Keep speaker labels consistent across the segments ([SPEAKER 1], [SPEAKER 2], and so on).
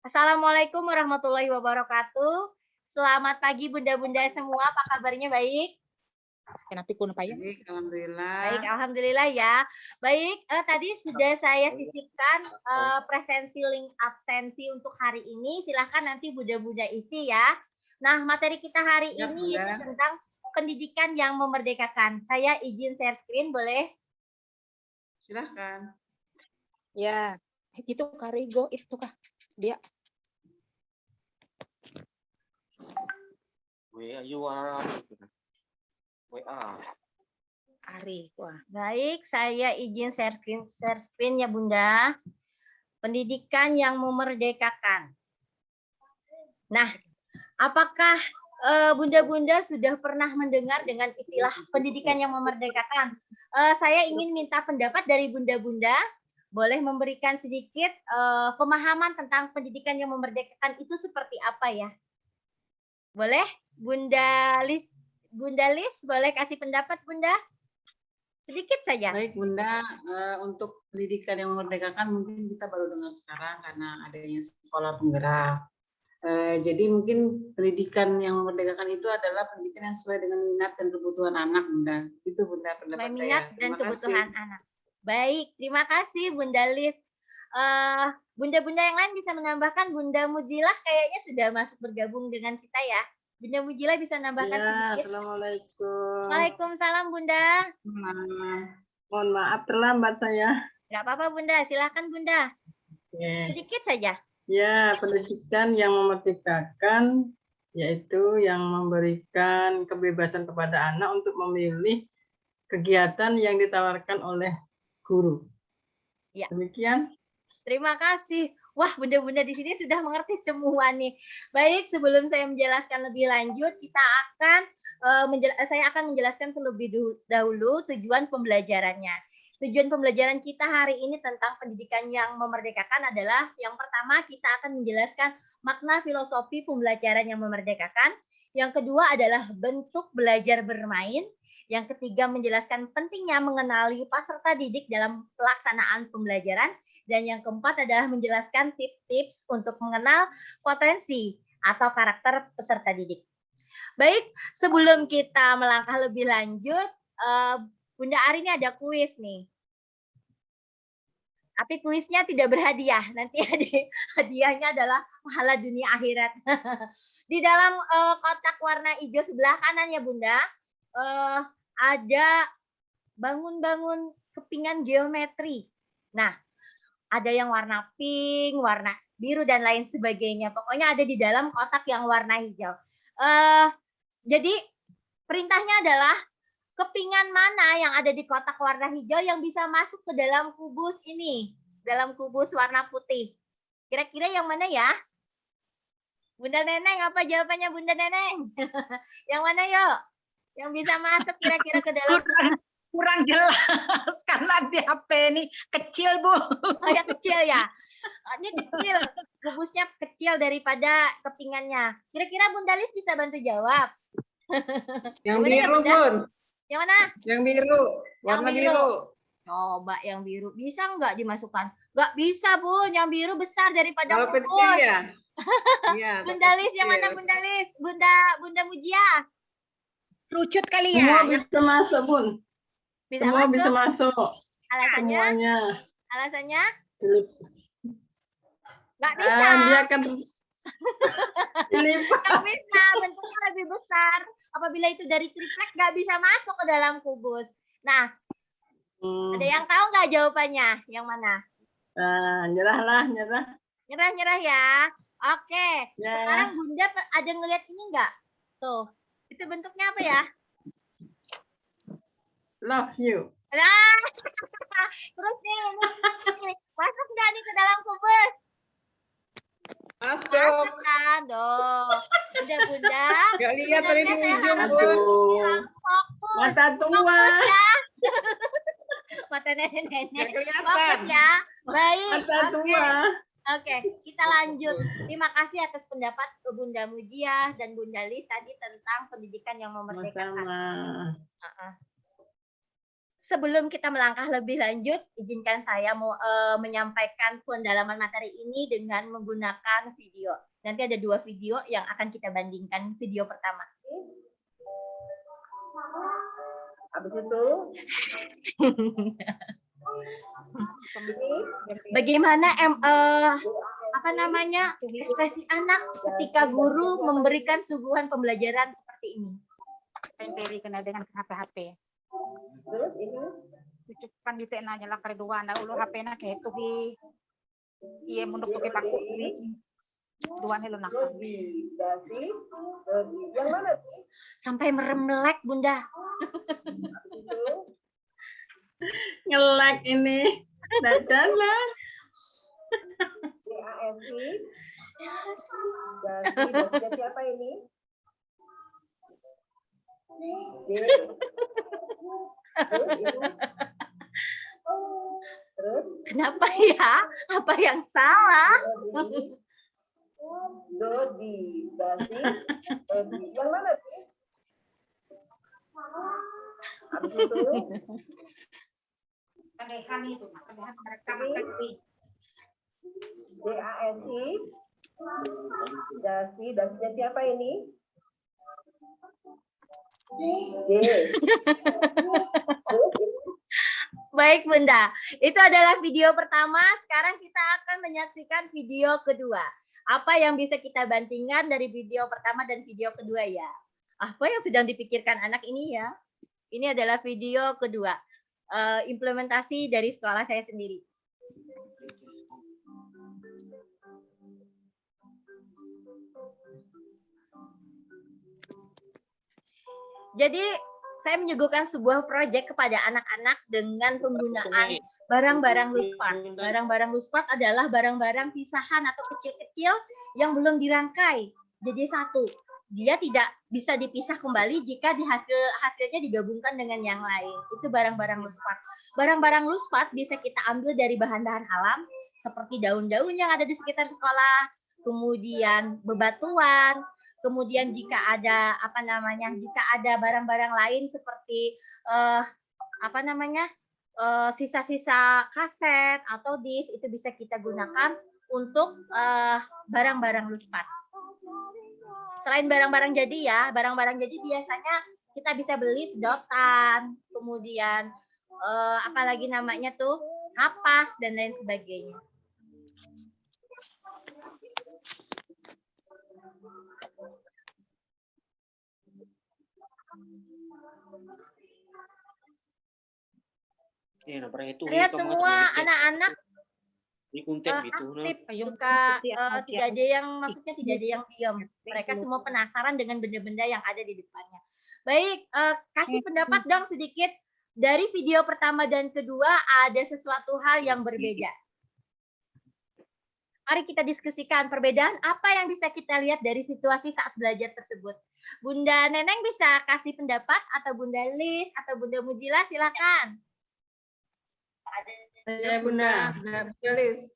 [SPEAKER 1] Assalamualaikum warahmatullahi wabarakatuh. Selamat pagi bunda-bunda semua, apa kabarnya baik?
[SPEAKER 2] Kenapa kuno payah?
[SPEAKER 3] Baik, alhamdulillah.
[SPEAKER 1] Baik, alhamdulillah ya. Baik, tadi sudah saya sisipkan presensi link absensi untuk hari ini. Silahkan nanti bunda-bunda isi ya. Nah, materi kita hari
[SPEAKER 3] Ya,
[SPEAKER 1] ini
[SPEAKER 3] Bunda.
[SPEAKER 1] itu tentang pendidikan yang memerdekakan. Saya izin share screen, boleh?
[SPEAKER 3] Silahkan.
[SPEAKER 2] Ya, itu Karigo itu kah dia? Ari, wah.
[SPEAKER 1] Baik, saya izin share screen ya Bunda. Pendidikan yang memerdekakan. Nah, apakah bunda-bunda sudah pernah mendengar dengan istilah pendidikan yang memerdekakan? Saya ingin minta pendapat dari bunda-bunda. Boleh memberikan sedikit pemahaman tentang pendidikan yang memerdekakan itu seperti apa ya? Boleh? Bunda Lis, boleh kasih pendapat Bunda? Sedikit saja.
[SPEAKER 3] Baik, Bunda. Untuk pendidikan yang memerdekakan mungkin kita baru dengar sekarang karena adanya sekolah penggerak. Jadi mungkin pendidikan yang memerdekakan itu adalah pendidikan yang sesuai dengan minat dan kebutuhan anak, Bunda. Itu Bunda pendapat saya.
[SPEAKER 1] Minat dan kebutuhan anak. Baik, terima kasih Bunda Lis. Bunda-bunda yang lain bisa menambahkan. Bunda Mujilah kayaknya sudah masuk bergabung dengan kita ya. Bunda Mujilah bisa menambahkan sedikit.
[SPEAKER 4] Assalamualaikum.
[SPEAKER 1] Waalaikumsalam Bunda.
[SPEAKER 4] Mohon maaf terlambat saya.
[SPEAKER 1] Nggak apa-apa Bunda, silakan Bunda. Sedikit saja.
[SPEAKER 4] Ya, pendidikan yang memerdekakan yaitu yang memberikan kebebasan kepada anak untuk memilih kegiatan yang ditawarkan oleh guru.
[SPEAKER 1] Ya.
[SPEAKER 4] Demikian.
[SPEAKER 1] Terima kasih. Wah, bunda-bunda di sini sudah mengerti semua nih. Baik, sebelum saya menjelaskan lebih lanjut, saya akan menjelaskan terlebih dahulu tujuan pembelajarannya. Tujuan pembelajaran kita hari ini tentang pendidikan yang memerdekakan adalah yang pertama kita akan menjelaskan makna filosofi pembelajaran yang memerdekakan. Yang kedua adalah bentuk belajar bermain. Yang ketiga menjelaskan pentingnya mengenali peserta didik dalam pelaksanaan pembelajaran. Dan yang keempat adalah menjelaskan tips-tips untuk mengenal potensi atau karakter peserta didik. Baik, sebelum kita melangkah lebih lanjut, Bunda Ari ini ada kuis nih. Tapi kuisnya tidak berhadiah. Nanti hadiahnya adalah pahala dunia akhirat. Di dalam kotak warna hijau sebelah kanan ya Bunda, ada bangun-bangun kepingan geometri. Nah, ada yang warna pink, warna biru, dan lain sebagainya. Pokoknya ada di dalam kotak yang warna hijau. Jadi perintahnya adalah kepingan mana yang ada di kotak warna hijau yang bisa masuk ke dalam kubus ini, dalam kubus warna putih. Kira-kira yang mana ya? Bunda Neneng, apa jawabannya Bunda Neneng? Yang mana yuk? Yang bisa masuk kira-kira ke dalam kubus?
[SPEAKER 2] Kurang jelas karena di HP ini kecil, Bu.
[SPEAKER 1] Oh ya, kecil ya. Ini kecil, kubusnya kecil daripada kepingannya. Kira-kira Bunda Lis bisa bantu jawab?
[SPEAKER 3] Yang biru, Bun.
[SPEAKER 1] Yang mana?
[SPEAKER 3] Yang biru, warna biru.
[SPEAKER 1] Coba yang biru, bisa nggak dimasukkan? Nggak bisa, Bun. Yang biru besar daripada
[SPEAKER 3] Kalau
[SPEAKER 1] kubus.
[SPEAKER 3] kecil ya? Iya.
[SPEAKER 1] Bunda Lis, yang mana Bunda Lis? Bunda Mujia.
[SPEAKER 2] Rucut kali
[SPEAKER 4] Semua
[SPEAKER 2] ya.
[SPEAKER 4] bisa masuk, Bun. Semua bisa masuk.
[SPEAKER 1] Alasannya?
[SPEAKER 4] Semuanya.
[SPEAKER 1] Alasannya?
[SPEAKER 4] Nggak bisa. Dia akan dilipat.
[SPEAKER 1] Nggak bisa, bentuknya lebih besar. Apabila itu dari triplek, nggak bisa masuk ke dalam kubus. Nah, ada yang tahu nggak jawabannya? Yang mana?
[SPEAKER 4] Nyerah.
[SPEAKER 1] Nyerah ya. Oke.
[SPEAKER 4] Ya.
[SPEAKER 1] Sekarang Bunda ada ngeliat ini nggak? Tuh, itu bentuknya apa ya?
[SPEAKER 4] Love you.
[SPEAKER 1] Nah, terus nih, masuk nggak nih ke dalam kubus?
[SPEAKER 3] Masuk.
[SPEAKER 1] Kan, dong. Bunda.
[SPEAKER 3] Nggak lihat dari di ujung, Bun.
[SPEAKER 4] Aduh. Mata tua.
[SPEAKER 1] Mata nenek-nenek.
[SPEAKER 3] Nggak kelihatan.
[SPEAKER 1] Fokus ya. Baik.
[SPEAKER 4] Mata tua.
[SPEAKER 1] Oke, kita lanjut. Terima kasih atas pendapat Bunda Mujia dan Bunda Lis tadi tentang pendidikan yang memerdekakan.
[SPEAKER 4] Sama-sama.
[SPEAKER 1] sebelum kita melangkah lebih lanjut, izinkan saya menyampaikan pendalaman materi ini dengan menggunakan video. Nanti ada 2 video yang akan kita bandingkan. Video pertama.
[SPEAKER 5] Habis itu
[SPEAKER 1] Bagaimana ekspresi anak ketika guru memberikan suguhan pembelajaran seperti ini?
[SPEAKER 2] Tempeli kena dengan HP-HP.
[SPEAKER 5] terus ini
[SPEAKER 2] Cucukan di tena nyala kedua na ulo HP na kayak tuh iya munduk tuh kita ini dua nih lo nak.
[SPEAKER 5] dasi yang mana sih?
[SPEAKER 1] Sampai meremelek, Bunda.
[SPEAKER 5] Habis itu
[SPEAKER 4] Nge-lag ini. Dan jalan.
[SPEAKER 5] DASI dasi siapa ini? D terus ini terus
[SPEAKER 1] Kenapa ya? Apa yang salah?
[SPEAKER 5] Dodi dasi yang mana sih? Habis itu
[SPEAKER 2] Pendekan itu, pendekan mereka makan ini.
[SPEAKER 5] DASI dasinya siapa ini? D terus ini
[SPEAKER 1] Baik, Bunda. Itu adalah video pertama. Sekarang kita akan menyaksikan video kedua. Apa yang bisa kita bandingkan dari video pertama dan video kedua ya? Apa yang sedang dipikirkan anak ini ya? Ini adalah video kedua. Implementasi dari sekolah saya sendiri. Jadi saya menyuguhkan sebuah proyek kepada anak-anak dengan penggunaan barang-barang loose part. Barang-barang loose part adalah barang-barang pisahan atau kecil-kecil yang belum dirangkai. Jadi satu. Dia tidak bisa dipisah kembali jika hasilnya digabungkan dengan yang lain. Itu barang-barang loose part. Barang-barang loose part bisa kita ambil dari bahan-bahan alam seperti daun-daun yang ada di sekitar sekolah, kemudian bebatuan, kemudian jika ada jika ada barang-barang lain seperti sisa-sisa kaset atau disk, itu bisa kita gunakan untuk barang-barang loose part. Selain barang-barang jadi ya, barang-barang jadi biasanya kita bisa beli sedotan, kemudian kapas dan lain sebagainya. Lihat semua anak-anak aktif, tidak ada yang tidak ada yang diam. Mereka semua penasaran dengan benda-benda yang ada di depannya. Baik, kasih pendapat dong sedikit. Dari video pertama dan kedua ada sesuatu hal yang berbeda. Mari kita diskusikan perbedaan apa yang bisa kita lihat dari situasi saat belajar tersebut. Bunda Neneng bisa kasih pendapat, atau Bunda Lis atau Bunda Mujila, silakan.
[SPEAKER 3] Saya Bunda Lis.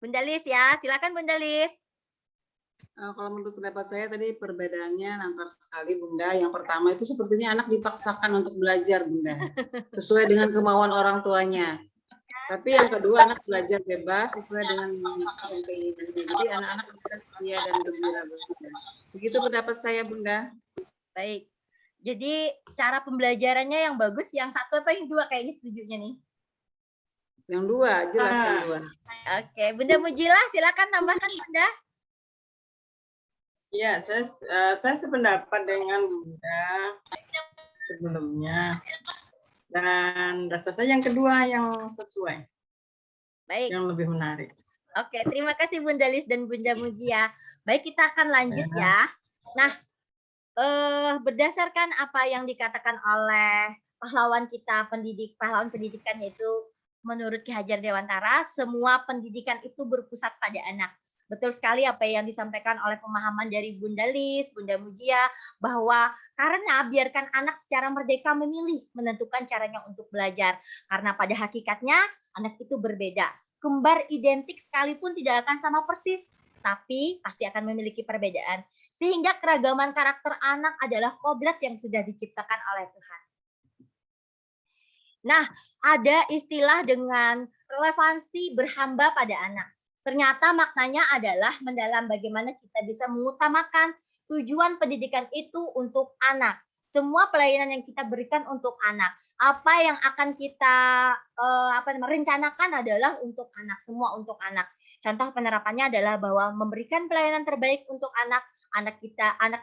[SPEAKER 1] Bunda Lis ya, silakan Bunda Lis.
[SPEAKER 3] Kalau menurut pendapat saya tadi perbedaannya nampak sekali Bunda. Yang pertama itu sepertinya anak dipaksakan untuk belajar Bunda, sesuai dengan kemauan orang tuanya. Tapi yang kedua anak belajar bebas sesuai dengan keinginannya. Jadi anak-anak ceria dan gembira Bunda. Begitu pendapat saya Bunda.
[SPEAKER 1] Baik. Jadi cara pembelajarannya yang bagus, yang satu apa yang dua kayaknya setujunya nih?
[SPEAKER 3] Yang dua, jelas yang dua.
[SPEAKER 1] Oke, Bunda Mujila silakan tambahkan Bunda.
[SPEAKER 4] Ya, saya sependapat dengan Bunda sebelumnya. Dan rasa saya yang kedua yang sesuai.
[SPEAKER 1] Baik.
[SPEAKER 4] Yang lebih menarik.
[SPEAKER 1] Oke, terima kasih Bunda Lis dan Bunda Mujia. Baik, kita akan lanjut ya. Nah, berdasarkan apa yang dikatakan oleh pahlawan kita, pahlawan pendidikan, yaitu menurut Ki Hajar Dewantara, semua pendidikan itu berpusat pada anak. Betul sekali apa yang disampaikan oleh pemahaman dari Bunda Lis, Bunda Mujia, bahwa karena biarkan anak secara merdeka memilih menentukan caranya untuk belajar. Karena pada hakikatnya anak itu berbeda. Kembar identik sekalipun tidak akan sama persis, tapi pasti akan memiliki perbedaan. Sehingga keragaman karakter anak adalah kodrat yang sudah diciptakan oleh Tuhan. Nah, ada istilah dengan relevansi berhamba pada anak. Ternyata maknanya adalah mendalam bagaimana kita bisa mengutamakan tujuan pendidikan itu untuk anak. Semua pelayanan yang kita berikan untuk anak. Apa yang akan kita rencanakan adalah untuk anak, semua untuk anak. Contoh penerapannya adalah bahwa memberikan pelayanan terbaik untuk anak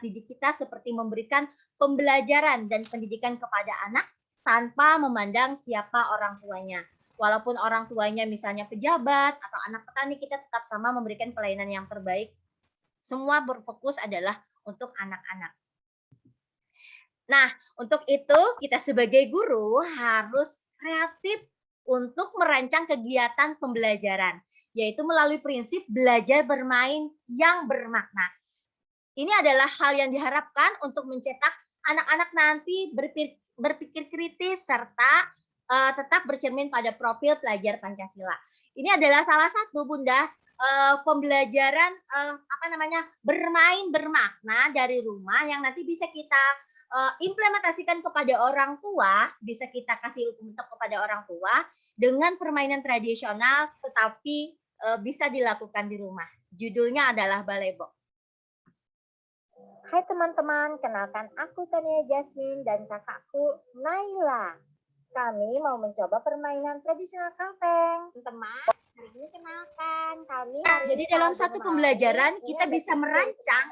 [SPEAKER 1] didik kita seperti memberikan pembelajaran dan pendidikan kepada anak tanpa memandang siapa orang tuanya. Walaupun orang tuanya misalnya pejabat atau anak petani, kita tetap sama memberikan pelayanan yang terbaik. Semua berfokus adalah untuk anak-anak. Nah, untuk itu kita sebagai guru harus kreatif untuk merancang kegiatan pembelajaran, yaitu melalui prinsip belajar bermain yang bermakna. Ini adalah hal yang diharapkan untuk mencetak anak-anak nanti berpikir kritis serta tetap bercermin pada profil pelajar Pancasila. Ini adalah salah satu Bunda pembelajaran bermain bermakna dari rumah yang nanti bisa kita implementasikan kepada orang tua, bisa kita kasih untuk kepada orang tua dengan permainan tradisional tetapi bisa dilakukan di rumah. Judulnya adalah Balebo.
[SPEAKER 6] Hai teman-teman, kenalkan aku Tania Jasmine dan kakakku Naila. Kami mau mencoba permainan tradisional Kalteng. Teman, hari ini kenalkan kami.
[SPEAKER 1] Jadi dalam satu pembelajaran kita bisa merancang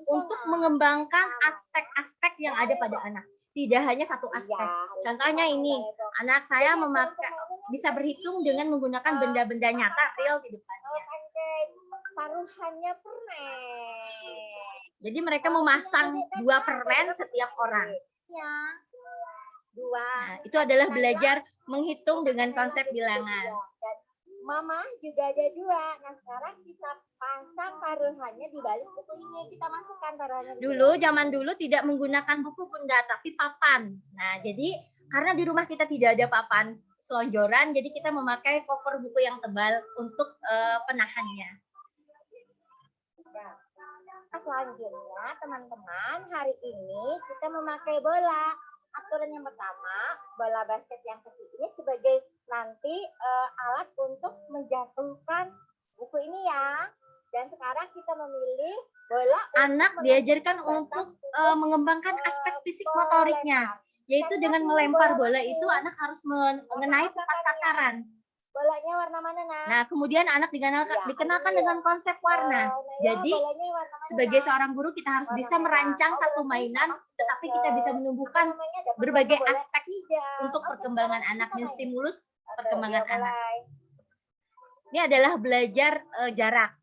[SPEAKER 1] untuk mengembangkan aspek-aspek yang ada pada anak. Tidak hanya satu aspek. Contohnya ini, anak saya bisa berhitung dengan menggunakan benda-benda nyata real di depannya.
[SPEAKER 6] Taruhannya permen.
[SPEAKER 1] Jadi mereka memasang 2 permen setiap orang.
[SPEAKER 6] Ya. 2.
[SPEAKER 1] Nah, itu adalah belajar menghitung dengan konsep bilangan.
[SPEAKER 6] Dan Mama juga ada 2. Nah, sekarang kita pasang taruhannya di balik buku ini. Kita masukkan taruhannya.
[SPEAKER 1] Zaman dulu tidak menggunakan buku Bunda, tapi papan. Nah, jadi karena di rumah kita tidak ada papan selonjoran, jadi kita memakai cover buku yang tebal untuk penahannya.
[SPEAKER 6] Nah, selanjutnya teman-teman, hari ini kita memakai bola. Aturan yang pertama, bola basket yang kecil ini sebagai nanti alat untuk menjatuhkan buku ini ya. Dan sekarang kita memilih bola.
[SPEAKER 1] Anak diajarkan untuk mengembangkan aspek fisik motoriknya, yaitu dengan melempar bola itu anak harus mengenai tepat sasaran.
[SPEAKER 6] Bolanya warna mana, Nak?
[SPEAKER 1] Nah, kemudian anak dikenalkan dengan konsep warna. Jadi, sebagai seorang guru kita harus bisa merancang satu mainan, tetapi kita bisa menumbuhkan berbagai aspek untuk perkembangan anak dan stimulus perkembangan anak. Ini adalah belajar jarak,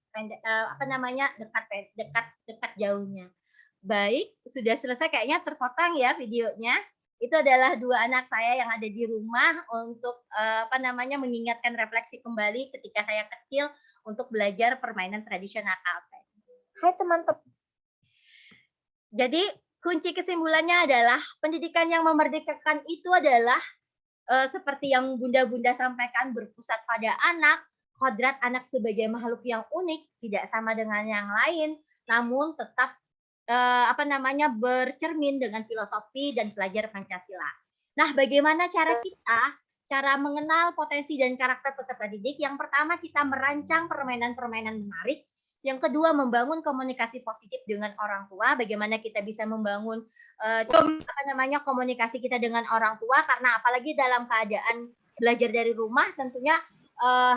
[SPEAKER 1] dekat jauhnya. Baik, sudah selesai kayaknya terpotong ya videonya. Itu adalah 2 anak saya yang ada di rumah untuk mengingatkan refleksi kembali ketika saya kecil untuk belajar permainan tradisional Kalteng.
[SPEAKER 6] Hai teman-teman.
[SPEAKER 1] Jadi kunci kesimpulannya adalah pendidikan yang memerdekakan itu adalah seperti yang Bunda-Bunda sampaikan, berpusat pada anak, kodrat anak sebagai makhluk yang unik, tidak sama dengan yang lain, namun tetap bercermin dengan filosofi dan pelajar Pancasila. Nah, bagaimana cara mengenal potensi dan karakter peserta didik? Yang pertama, kita merancang permainan-permainan menarik. Yang kedua, membangun komunikasi positif dengan orang tua. Bagaimana kita bisa membangun komunikasi kita dengan orang tua, karena apalagi dalam keadaan belajar dari rumah, tentunya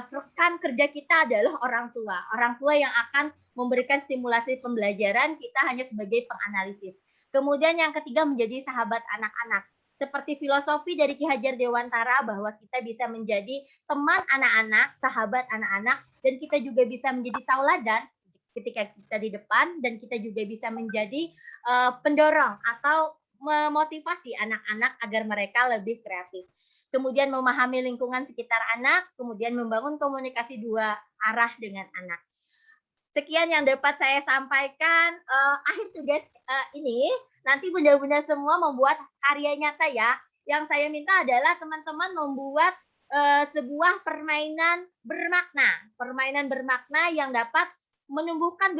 [SPEAKER 1] rekan kerja kita adalah orang tua. Orang tua yang akan memberikan stimulasi pembelajaran, kita hanya sebagai penganalisis. Kemudian yang ketiga, menjadi sahabat anak-anak. Seperti filosofi dari Ki Hajar Dewantara bahwa kita bisa menjadi teman anak-anak, sahabat anak-anak, dan kita juga bisa menjadi tauladan ketika kita di depan, dan kita juga bisa menjadi pendorong atau memotivasi anak-anak agar mereka lebih kreatif. Kemudian memahami lingkungan sekitar anak, kemudian membangun komunikasi 2 arah dengan anak. Sekian yang dapat saya sampaikan. Akhir tugas ini, nanti Bunda-Bunda semua membuat karya nyata ya. Yang saya minta adalah teman-teman membuat sebuah permainan bermakna yang dapat menumbuhkan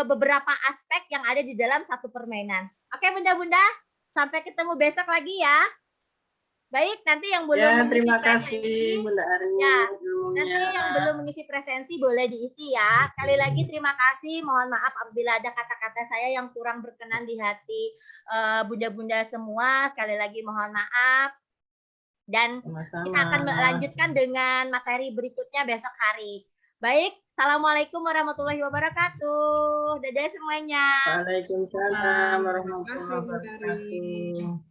[SPEAKER 1] beberapa aspek yang ada di dalam satu permainan. Oke Bunda-Bunda, sampai ketemu besok lagi ya. Baik, nanti yang belum
[SPEAKER 4] Ya,
[SPEAKER 1] mengisi
[SPEAKER 4] terima
[SPEAKER 1] presensi,
[SPEAKER 4] kasih Bunda Ari
[SPEAKER 1] ya,
[SPEAKER 4] ilmunya.
[SPEAKER 1] nanti yang belum mengisi presensi boleh diisi ya. Sekali lagi terima kasih. Mohon maaf apabila ada kata-kata saya yang kurang berkenan di hati bunda-bunda semua. Sekali lagi mohon maaf. Dan
[SPEAKER 4] Sama-sama.
[SPEAKER 1] kita akan melanjutkan dengan materi berikutnya besok hari. Baik, Assalamualaikum warahmatullahi wabarakatuh. Dadah semuanya.
[SPEAKER 4] Waalaikumsalam
[SPEAKER 3] Terima kasih,
[SPEAKER 4] warahmatullahi
[SPEAKER 3] Bunda Ari.
[SPEAKER 4] wabarakatuh.